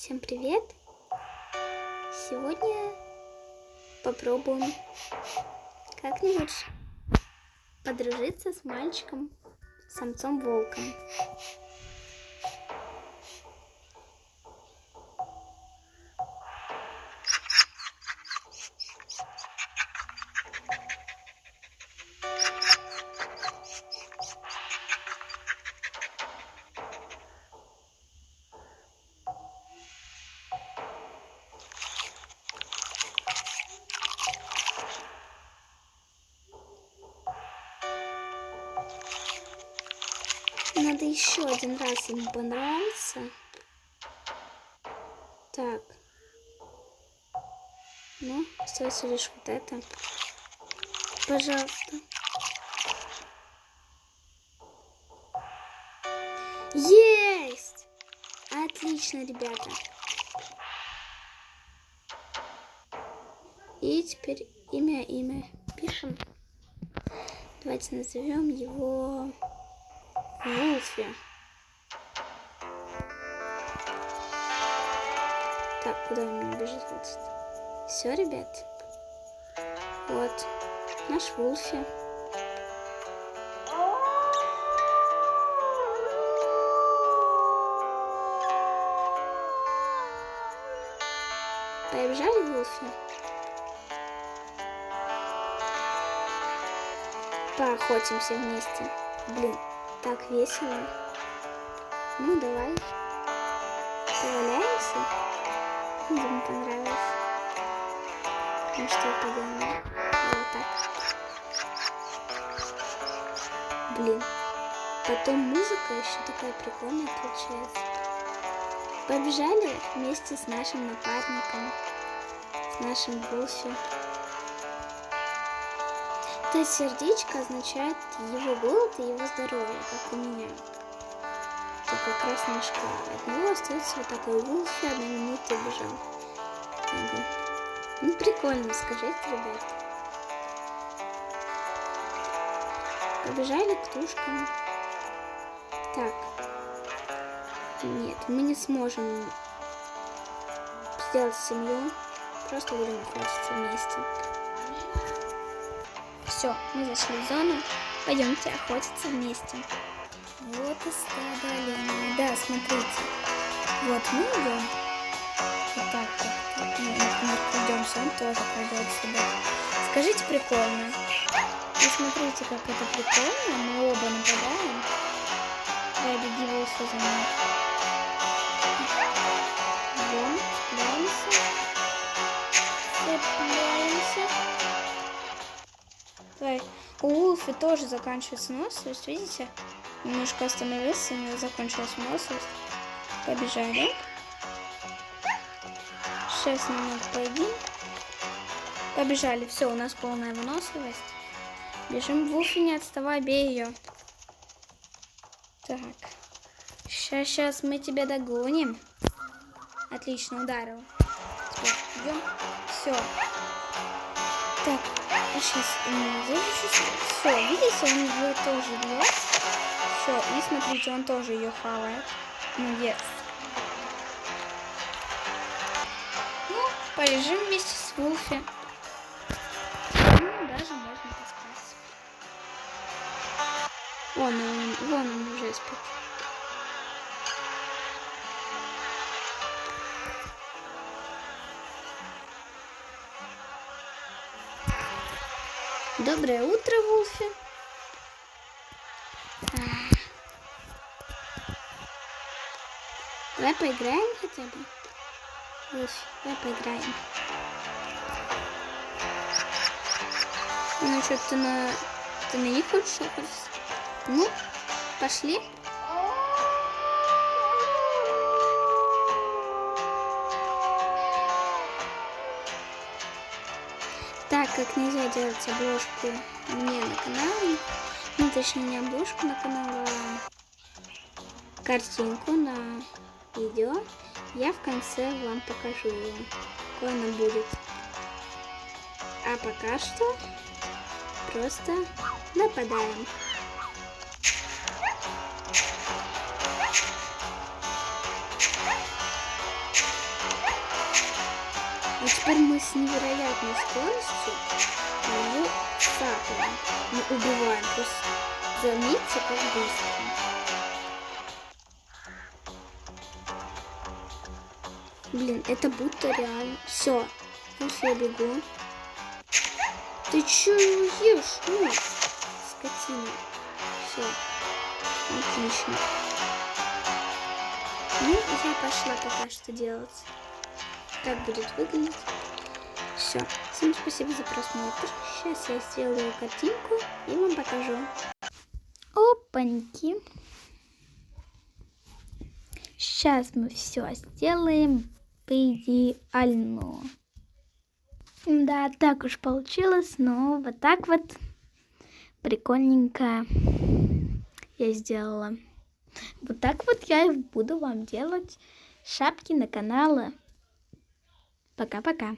Всем привет! Сегодня попробуем как-нибудь подружиться с мальчиком, самцом-волком. Надо еще один раз ему понравиться. Так. Ну, остается лишь вот это. Пожалуйста. Есть! Отлично, ребята. И теперь имя пишем. Давайте назовем его Вулфи. Так, куда он мне бежит? Все, ребят. Вот наш Вулфи. Побежали, Вулфи? Поохотимся вместе. Блин, так весело. Ну, давай. Поваляемся? Мне понравилось. Ну что, пойдем. Вот так. Блин. Потом музыка еще такая прикольная получается. Побежали вместе с нашим напарником. С нашим Вулфи. Это сердечко означает его голод и его здоровье, как у меня. Такая красная шкала. От него остается вот такой Вулфи, 1 минута бежал. Ага. Ну, прикольно, скажите, ребят. Побежали к тушкам. Так. Нет, мы не сможем сделать семью. Просто будем охотиться вместе. Все, мы зашли в зону. Пойдемте охотиться вместе. Вот и стадо оленей. Да, смотрите. Вот мы идем. Вот так вот. Мы, например, крадемся, он тоже крадет сюда. Скажите, прикольно. И смотрите, как это прикольно. Мы оба нападаем. Давай, беги, Вулфи, за мной. Идем, цепляемся. Цепляемся. Давай. У Вулфи тоже заканчивается выносливость, видите? Немножко остановился, у него закончилась выносливость. Побежали. 6 минут поедим. Побежали. Все, у нас полная выносливость. Бежим. Вулфи, не отставай, бей ее. Так. Сейчас мы тебя догоним. Отлично, ударил. Теперь идем. Все. Так. Сейчас все, видите, он ее тоже бьет. Все, и смотрите, он тоже ее хавает. Молодец. Ну, полежим вместе с Вулфи. Ну, даже можно поспать. Вон он уже спит. Доброе утро, Вулфи. Давай поиграем хотя бы. Вулфи, давай поиграем. Ну что, ты на них хочешь охотиться? Ну, пошли. Так как нельзя делать обложку мне на канале, ну точнее не обложку на канал, а картинку на видео, я в конце вам покажу ее, какой она будет. А пока что просто нападаем. И теперь мы с невероятной скоростью ее цапаем. Мы убиваем. Просто заметьте, как быстро. Блин, это будто реально. Все, я бегу. Ты чё его ешь? Ну, скотина. Все, отлично. Ну, я пошла пока что делать. Так будет выглядеть. Все. Всем спасибо за просмотр. Сейчас я сделаю картинку и вам покажу. Опаньки. Сейчас мы все сделаем идеально. Да, так уж получилось, но вот так вот прикольненько я сделала. Вот так вот я и буду вам делать шапки на каналы. Пока-пока.